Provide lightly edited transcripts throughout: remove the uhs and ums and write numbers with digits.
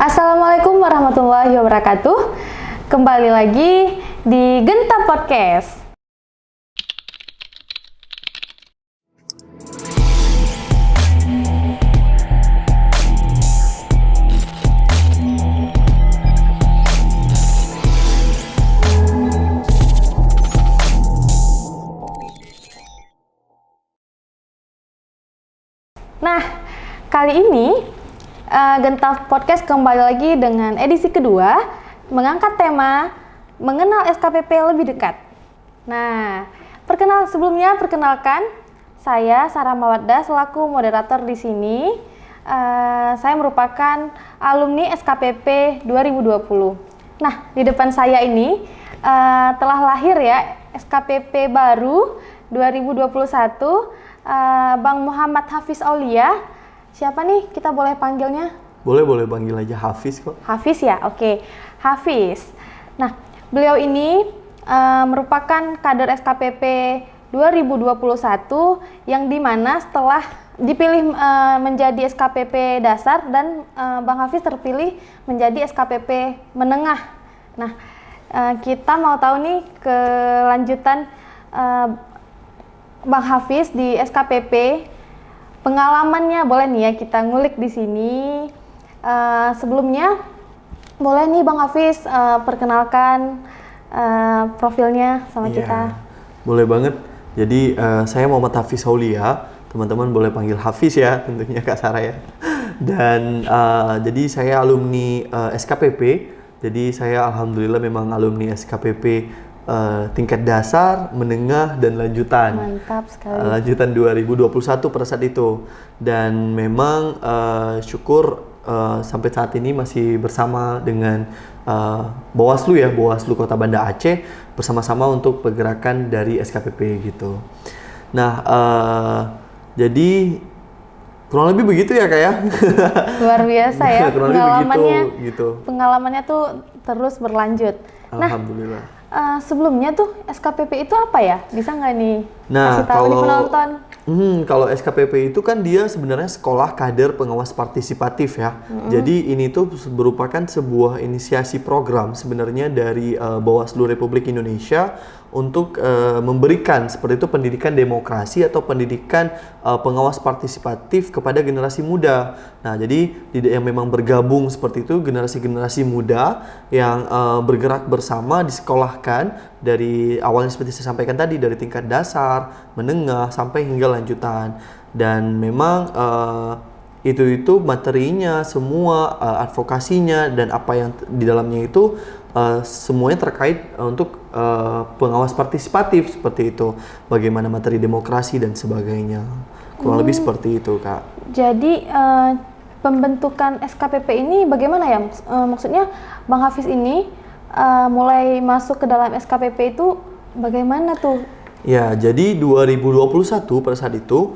Assalamualaikum warahmatullahi wabarakatuh. Kembali lagi di Genta Podcast. Nah, kali ini Genta Podcast kembali lagi dengan edisi kedua, mengangkat tema mengenal SKPP lebih dekat. Nah, perkenalkan saya Sarah Mawaddah selaku moderator di sini. Saya merupakan alumni SKPP 2020. Nah, di depan saya ini telah lahir ya SKPP baru 2021, Bang Muhammad Hafiz Aulia. Siapa nih kita boleh panggilnya? Boleh panggil aja Hafiz kok. Hafiz ya, oke. Hafiz. Nah, beliau ini merupakan kader SKPP 2021 yang dimana setelah dipilih menjadi SKPP dasar dan Bang Hafiz terpilih menjadi SKPP menengah. Nah, kita mau tahu nih kelanjutan Bang Hafiz di SKPP. Pengalamannya boleh nih ya kita ngulik di sini. Sebelumnya boleh nih Bang Hafiz perkenalkan profilnya sama kita. Boleh banget. Jadi saya Muhammad Hafiz Aulia. Teman-teman boleh panggil Hafiz ya, tentunya Kak Sarah ya. Dan jadi saya alumni SKPP. Jadi saya alhamdulillah memang alumni SKPP tingkat dasar, menengah, dan lanjutan. Mantap sekali. Lanjutan 2021 pada saat itu. Dan memang syukur sampai saat ini masih bersama dengan Bawaslu ya, Bawaslu Kota Banda Aceh, bersama-sama untuk pergerakan dari SKPP gitu. Nah, jadi kurang lebih begitu ya Kak ya. Luar biasa ya pengalamannya gitu. Pengalamannya tuh terus berlanjut. Alhamdulillah. Sebelumnya tuh SKPP itu apa ya? Bisa nggak nih Nah, kasih tahu nih penonton? Kalau SKPP itu kan dia sebenarnya sekolah kader pengawas partisipatif ya. Jadi ini tuh merupakan sebuah inisiasi program sebenarnya dari Bawaslu Republik Indonesia untuk memberikan seperti itu pendidikan demokrasi atau pendidikan pengawas partisipatif kepada generasi muda. Nah, jadi yang memang bergabung seperti itu generasi-generasi muda yang bergerak bersama disekolahkan dari awalnya seperti saya sampaikan tadi, dari tingkat dasar, menengah, sampai hingga lanjutan. Dan memang itu materinya, semua advokasinya dan apa yang di dalamnya itu semuanya terkait untuk pengawas partisipatif seperti itu. Bagaimana materi demokrasi dan sebagainya. Kurang lebih seperti itu, Kak. Jadi pembentukan SKPP ini bagaimana ya? Maksudnya Bang Hafiz ini mulai masuk ke dalam SKPP itu bagaimana tuh? Ya, jadi 2021 pada saat itu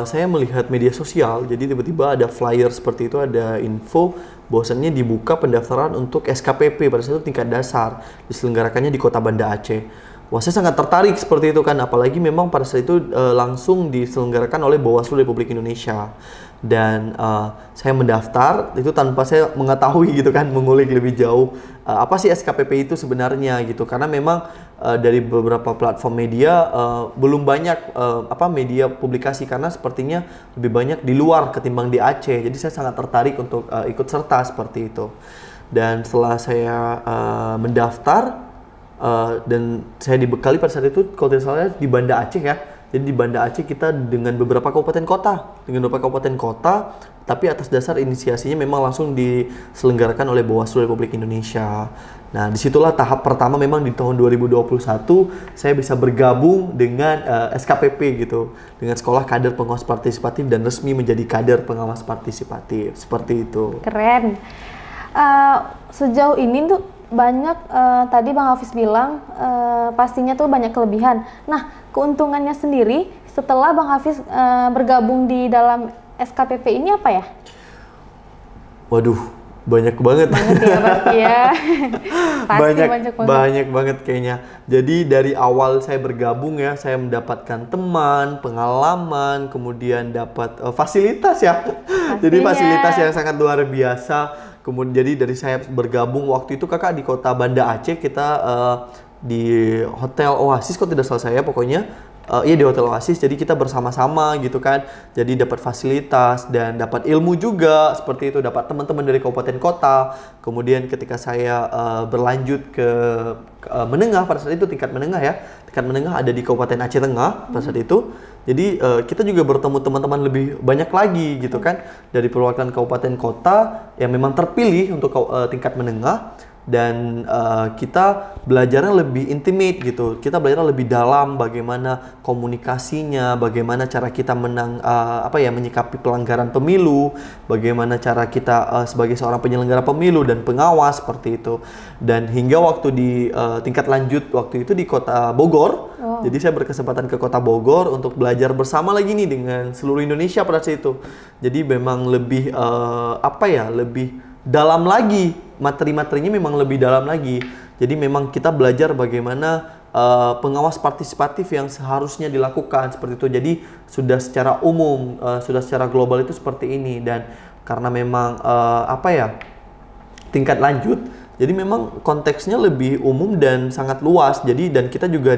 saya melihat media sosial, jadi tiba-tiba ada flyer seperti itu, ada info bahwasannya dibuka pendaftaran untuk SKPP pada saat itu tingkat dasar, diselenggarakannya di Kota Banda Aceh. Wah, saya sangat tertarik seperti itu kan, apalagi memang pada saat itu langsung diselenggarakan oleh Bawaslu Republik Indonesia. Dan saya mendaftar itu tanpa saya mengetahui gitu kan, mengulik lebih jauh apa sih SKPP itu sebenarnya gitu, karena memang dari beberapa platform media belum banyak media publikasi, karena sepertinya lebih banyak di luar ketimbang di Aceh. Jadi saya sangat tertarik untuk ikut serta seperti itu. Dan setelah saya mendaftar dan saya dibekali pada saat itu kalau tidak salah di Banda Aceh ya. Jadi di Banda Aceh kita dengan beberapa kabupaten kota, tapi atas dasar inisiasinya memang langsung diselenggarakan oleh Bawaslu Republik Indonesia. Nah, disitulah tahap pertama memang di tahun 2021 saya bisa bergabung dengan SKPP gitu, dengan Sekolah Kader Pengawas Partisipatif dan resmi menjadi kader pengawas partisipatif, seperti itu. Keren. Sejauh ini tuh banyak tadi Bang Hafiz bilang pastinya tuh banyak kelebihan. Nah, keuntungannya sendiri setelah Bang Hafiz bergabung di dalam SKPP ini apa ya? Waduh, banyak banget. Banget ya pasti ya. Pasti banyak banget kayaknya. Jadi dari awal saya bergabung ya, saya mendapatkan teman, pengalaman, kemudian dapat fasilitas ya. Pastinya. Jadi fasilitas yang sangat luar biasa. Kemudian jadi dari saya bergabung waktu itu kakak di kota Banda Aceh, kita di Hotel Oasis kalau tidak salah saya pokoknya. Iya di Hotel Oasis, jadi kita bersama-sama gitu kan, jadi dapat fasilitas dan dapat ilmu juga seperti itu, dapat teman-teman dari kabupaten kota. Kemudian ketika saya berlanjut ke menengah pada saat itu, tingkat menengah ada di Kabupaten Aceh Tengah pada saat itu. Jadi kita juga bertemu teman-teman lebih banyak lagi gitu kan, dari perwakilan kabupaten kota yang memang terpilih untuk tingkat menengah. Dan kita belajarnya lebih intimate gitu, kita belajar lebih dalam bagaimana komunikasinya, bagaimana cara kita menyikapi pelanggaran pemilu, bagaimana cara kita sebagai seorang penyelenggara pemilu dan pengawas seperti itu. Dan hingga waktu di tingkat lanjut waktu itu di kota Bogor, jadi saya berkesempatan ke kota Bogor untuk belajar bersama lagi nih dengan seluruh Indonesia pada saat itu. Jadi memang lebih lebih dalam lagi, materi-materinya memang lebih dalam lagi. Jadi memang kita belajar bagaimana pengawas partisipatif yang seharusnya dilakukan seperti itu. Jadi sudah secara umum, sudah secara global itu seperti ini. Dan karena memang tingkat lanjut, jadi memang konteksnya lebih umum dan sangat luas. Jadi dan kita juga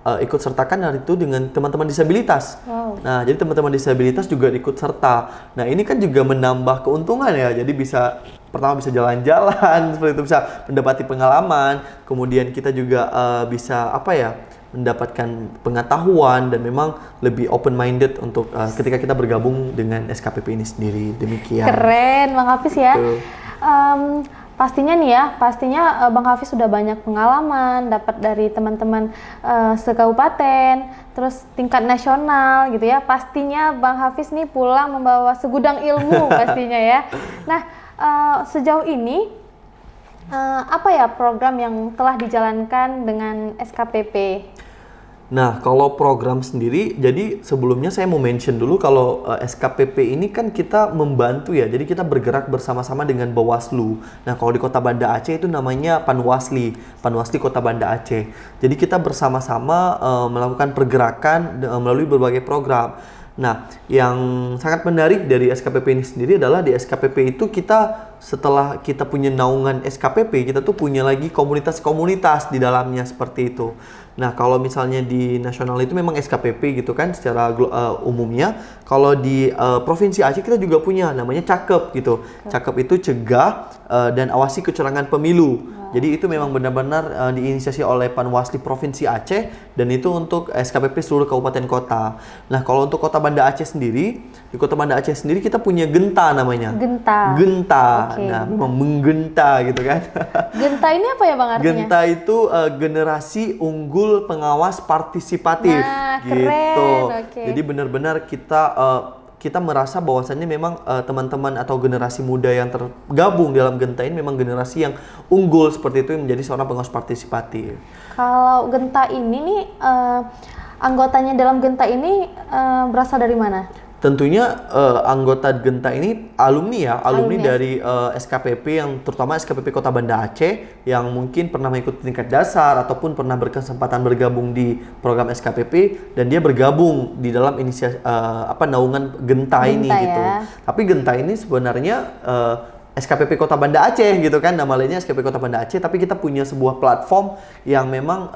ikut sertakan hari itu dengan teman-teman disabilitas. Nah, jadi teman-teman disabilitas juga ikut serta. Nah, ini kan juga menambah keuntungan ya. Jadi pertama bisa jalan-jalan, seperti itu, bisa mendapati pengalaman. Kemudian kita juga bisa mendapatkan pengetahuan dan memang lebih open minded untuk ketika kita bergabung dengan SKPP ini sendiri. Demikian. Keren, Bang Hafiz ya. Pastinya Bang Hafiz sudah banyak pengalaman dapat dari teman-teman sekabupaten, terus tingkat nasional gitu ya. Pastinya Bang Hafiz nih pulang membawa segudang ilmu pastinya ya. Nah, sejauh ini program yang telah dijalankan dengan SKPP? Nah, kalau program sendiri, jadi sebelumnya saya mau mention dulu kalau SKPP ini kan kita membantu ya, jadi kita bergerak bersama-sama dengan Bawaslu. Nah, kalau di Kota Banda Aceh itu namanya Panwasli Kota Banda Aceh. Jadi kita bersama-sama melakukan pergerakan melalui berbagai program. Nah, yang sangat menarik dari SKPP ini sendiri adalah di SKPP itu kita setelah kita punya naungan SKPP, kita tuh punya lagi komunitas-komunitas di dalamnya seperti itu. Nah, kalau misalnya di nasional itu memang SKPP gitu kan secara umumnya. Kalau di Provinsi Aceh kita juga punya namanya CAKEP gitu. CAKEP itu cegah dan awasi kecurangan pemilu. Jadi itu memang benar-benar diinisiasi oleh Panwasli Provinsi Aceh dan itu untuk SKPP seluruh kabupaten kota. Nah, kalau untuk Kota Banda Aceh sendiri, di Kota Banda Aceh sendiri kita punya Genta namanya. Genta. Okay. Nah, memang menggenta gitu kan. Genta ini apa ya Bang artinya? Genta itu generasi unggul pengawas partisipatif. Nah, gitu. Keren. Okay. Jadi benar-benar kita merasa bahwasannya memang teman-teman atau generasi muda yang tergabung dalam Genta ini memang generasi yang unggul seperti itu yang menjadi seorang pengawas partisipatif. Kalau Genta ini nih anggotanya dalam Genta ini berasal dari mana? Tentunya anggota Genta ini alumni dari SKPP yang terutama SKPP Kota Banda Aceh yang mungkin pernah mengikuti tingkat dasar ataupun pernah berkesempatan bergabung di program SKPP dan dia bergabung di dalam inisiasi naungan Genta ini ya. gitu. Tapi Genta ini sebenarnya SKPP Kota Banda Aceh gitu kan, nama lainnya SKPP Kota Banda Aceh, tapi kita punya sebuah platform yang memang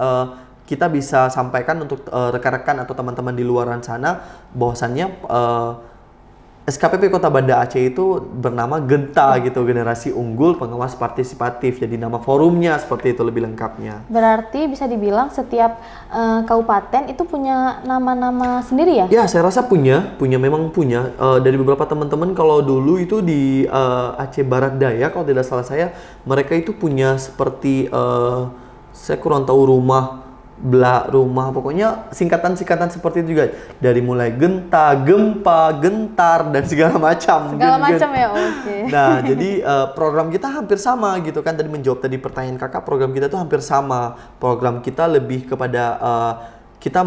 kita bisa sampaikan untuk rekan-rekan atau teman-teman di luar sana bahwasannya SKPP Kota Banda Aceh itu bernama Genta gitu, generasi unggul pengawas partisipatif. Jadi nama forumnya seperti itu lebih lengkapnya. Berarti bisa dibilang setiap kabupaten itu punya nama-nama sendiri ya? Ya, saya rasa memang punya. Dari beberapa teman-teman kalau dulu itu di Aceh Barat Daya kalau tidak salah saya, mereka itu punya seperti saya kurang tahu rumah, pokoknya singkatan-singkatan seperti itu juga. Dari mulai Genta, Gempa, Gentar, dan segala macam. Ya, oke. Nah, jadi program kita hampir sama gitu kan. Tadi menjawab pertanyaan kakak, program kita tuh hampir sama. Program kita lebih kepada kita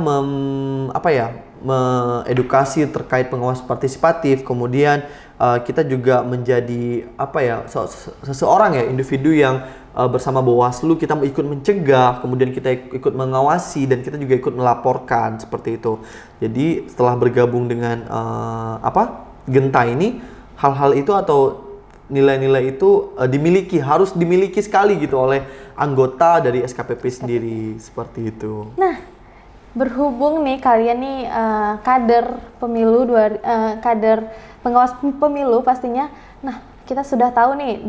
mengedukasi terkait pengawas partisipatif. Kemudian kita juga menjadi seseorang ya, individu yang bersama Bawaslu kita ikut mencegah, kemudian kita ikut mengawasi dan kita juga ikut melaporkan seperti itu. Jadi setelah bergabung dengan Genta ini, hal-hal itu atau nilai-nilai itu harus dimiliki sekali gitu oleh anggota dari SKPP sendiri, seperti itu. Nah, berhubung nih kalian nih kader pemilu, kader pengawas pemilu pastinya. Nah, kita sudah tahu nih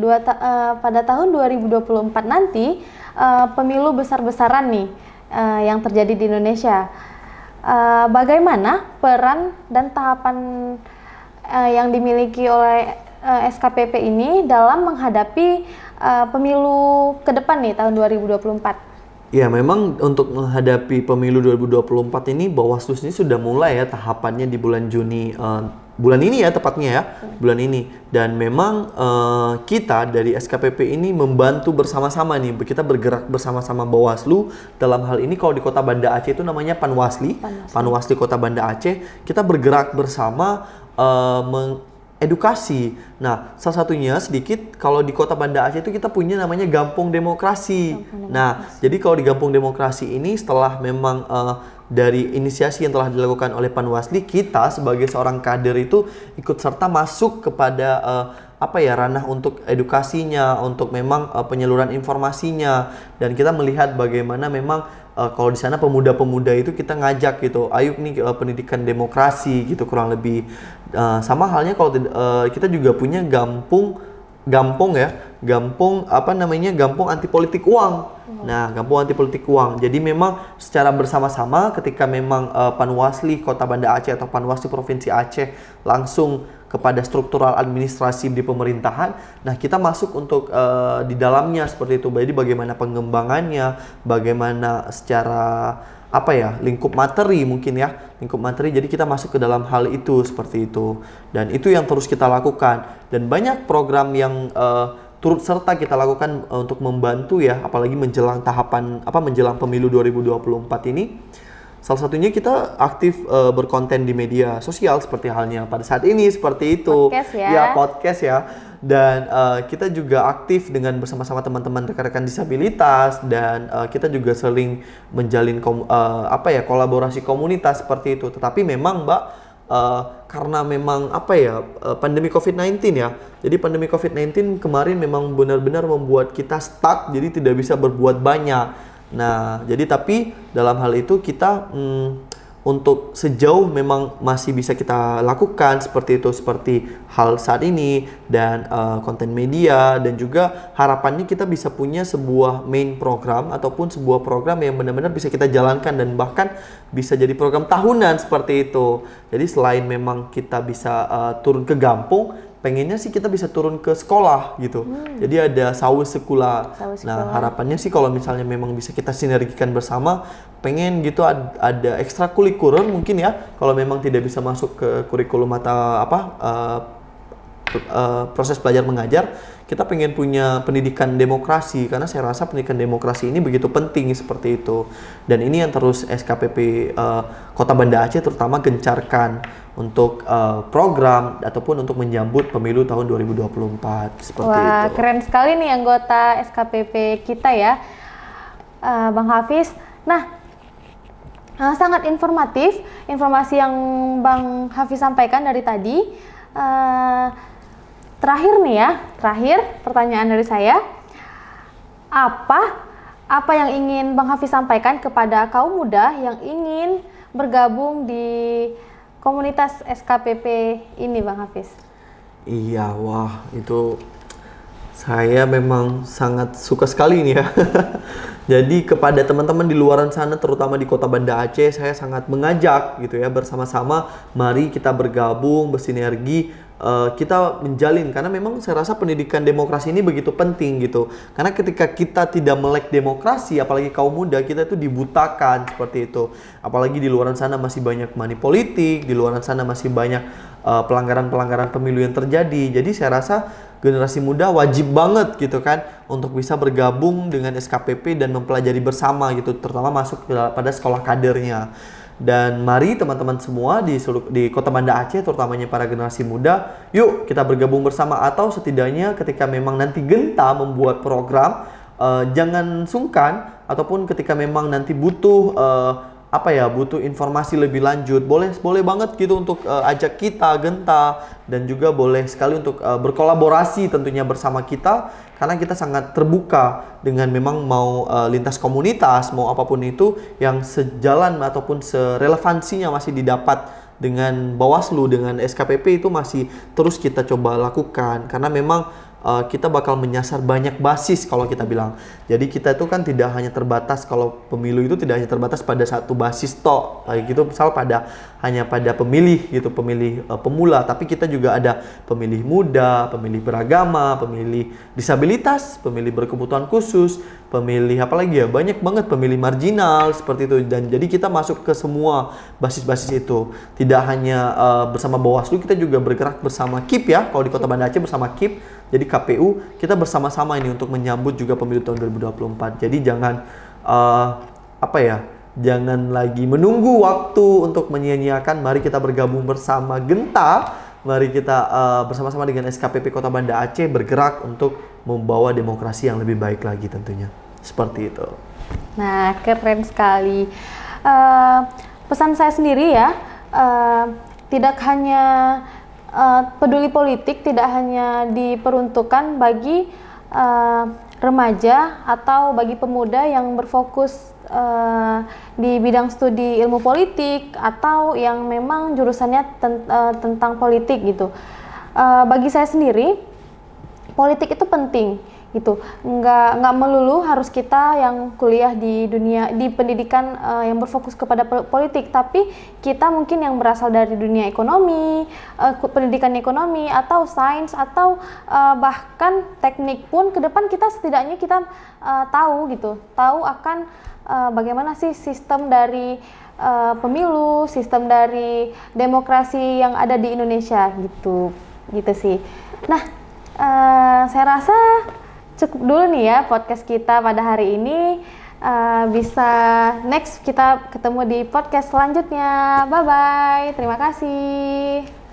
pada tahun 2024 nanti pemilu besar-besaran nih yang terjadi di Indonesia. Bagaimana peran dan tahapan yang dimiliki oleh SKPP ini dalam menghadapi pemilu ke depan nih tahun 2024? Ya, memang untuk menghadapi pemilu 2024 ini Bawaslu ini sudah mulai ya tahapannya di bulan Juni, bulan ini ya tepatnya ya, bulan ini. Dan memang kita dari SKPP ini membantu bersama-sama nih, kita bergerak bersama-sama Bawaslu. Dalam hal ini kalau di Kota Banda Aceh itu namanya Panwasli. Panwasli Kota Banda Aceh, kita bergerak bersama edukasi. Nah, salah satunya sedikit kalau di Kota Banda Aceh itu kita punya namanya Gampung Demokrasi. Nah, jadi kalau di Gampung Demokrasi ini setelah memang dari inisiasi yang telah dilakukan oleh Panwasli, kita sebagai seorang kader itu ikut serta masuk kepada ranah untuk edukasinya, untuk memang penyaluran informasinya, dan kita melihat bagaimana memang kalau di sana pemuda-pemuda itu kita ngajak gitu, ayo nih pendidikan demokrasi gitu kurang lebih. Sama halnya kalau kita juga punya gampung anti politik uang. Nah, gampung anti politik uang. Jadi memang secara bersama-sama ketika memang Panwasli Kota Banda Aceh atau Panwasli Provinsi Aceh langsung kepada struktural administrasi di pemerintahan. Nah, kita masuk untuk di dalamnya seperti itu. Jadi bagaimana pengembangannya, bagaimana secara lingkup materi mungkin ya, lingkup materi. Jadi kita masuk ke dalam hal itu seperti itu. Dan itu yang terus kita lakukan. Dan banyak program yang turut serta kita lakukan untuk membantu ya, apalagi menjelang menjelang pemilu 2024 ini. Salah satunya kita aktif berkonten di media sosial seperti halnya pada saat ini seperti itu. Podcast ya. Ya, podcast ya. Dan kita juga aktif dengan bersama-sama teman-teman rekan-rekan disabilitas, dan kita juga sering menjalin kolaborasi komunitas seperti itu. Tetapi memang Mbak, karena memang pandemi COVID-19 ya. Jadi pandemi COVID-19 kemarin memang benar-benar membuat kita stuck, jadi tidak bisa berbuat banyak. Nah, jadi tapi dalam hal itu kita untuk sejauh memang masih bisa kita lakukan seperti itu, seperti hal saat ini dan konten media, dan juga harapannya kita bisa punya sebuah main program ataupun sebuah program yang benar-benar bisa kita jalankan dan bahkan bisa jadi program tahunan seperti itu. Jadi selain memang kita bisa turun ke gampung, pengennya sih kita bisa turun ke sekolah gitu. Jadi ada sawe sekolah. Nah, harapannya sih kalau misalnya memang bisa kita sinergikan bersama, pengen gitu ada ekstrakurikuler mungkin ya. Kalau memang tidak bisa masuk ke kurikulum proses belajar mengajar, kita pengen punya pendidikan demokrasi, karena saya rasa pendidikan demokrasi ini begitu penting seperti itu. Dan ini yang terus SKPP Kota Banda Aceh terutama gencarkan untuk program ataupun untuk menyambut pemilu tahun 2024 seperti itu. Wah, keren sekali nih anggota SKPP kita ya, Bang Hafiz. Nah, sangat informatif informasi yang Bang Hafiz sampaikan dari tadi. Terakhir nih ya, pertanyaan dari saya, apa yang ingin Bang Hafiz sampaikan kepada kaum muda yang ingin bergabung di komunitas SKPP ini, Bang Hafiz? Iya, wah itu saya memang sangat suka sekali nih ya. Jadi kepada teman-teman di luaran sana, terutama di Kota Banda Aceh, saya sangat mengajak gitu ya, bersama-sama mari kita bergabung, bersinergi, kita menjalin, karena memang saya rasa pendidikan demokrasi ini begitu penting gitu. Karena ketika kita tidak melek demokrasi, apalagi kaum muda, kita itu dibutakan seperti itu. Apalagi di luaran sana masih banyak money politik, di luaran sana masih banyak pelanggaran-pelanggaran pemilu yang terjadi. Jadi saya rasa generasi muda wajib banget gitu kan untuk bisa bergabung dengan SKPP dan mempelajari bersama gitu, terutama masuk pada sekolah kadernya. Dan mari teman-teman semua di Kota Banda Aceh, terutamanya para generasi muda, yuk kita bergabung bersama, atau setidaknya ketika memang nanti Genta membuat program, jangan sungkan, ataupun ketika memang nanti butuh butuh informasi lebih lanjut, boleh banget gitu untuk ajak kita Genta, dan juga boleh sekali untuk berkolaborasi tentunya bersama kita, karena kita sangat terbuka dengan memang mau lintas komunitas, mau apapun itu yang sejalan ataupun serelevansinya masih didapat dengan Bawaslu, dengan SKPP itu masih terus kita coba lakukan, karena memang kita bakal menyasar banyak basis kalau kita bilang. Jadi kita itu kan tidak hanya terbatas, kalau pemilu itu tidak hanya terbatas pada satu basis tok, kayak gitu misal hanya pada pemilih gitu, pemilih pemula, tapi kita juga ada pemilih muda, pemilih beragama, pemilih disabilitas, pemilih berkebutuhan khusus, pemilih banyak banget pemilih marginal seperti itu. Dan jadi kita masuk ke semua basis-basis itu. Tidak hanya bersama Bawaslu, kita juga bergerak bersama KIP ya. Kalau di Kota Banda Aceh bersama KIP. Jadi KPU kita bersama-sama ini untuk menyambut juga pemilu tahun 2024. Jadi jangan jangan lagi menunggu waktu untuk menyia-nyiakan. Mari kita bergabung bersama Genta. Mari kita bersama-sama dengan SKPP Kota Banda Aceh bergerak untuk membawa demokrasi yang lebih baik lagi tentunya. Seperti itu. Nah, keren sekali. Pesan saya sendiri ya, tidak hanya peduli politik tidak hanya diperuntukkan bagi remaja atau bagi pemuda yang berfokus di bidang studi ilmu politik atau yang memang jurusannya tentang politik gitu. Bagi saya sendiri, politik itu penting gitu. Nggak melulu harus kita yang kuliah di pendidikan yang berfokus kepada politik, tapi kita mungkin yang berasal dari dunia ekonomi, pendidikan ekonomi atau sains atau bahkan teknik pun ke depan kita setidaknya kita tahu akan bagaimana sih sistem dari pemilu, sistem dari demokrasi yang ada di Indonesia gitu sih. Nah, saya rasa cukup dulu nih ya podcast kita pada hari ini. Bisa next kita ketemu di podcast selanjutnya. Bye bye. Terima kasih.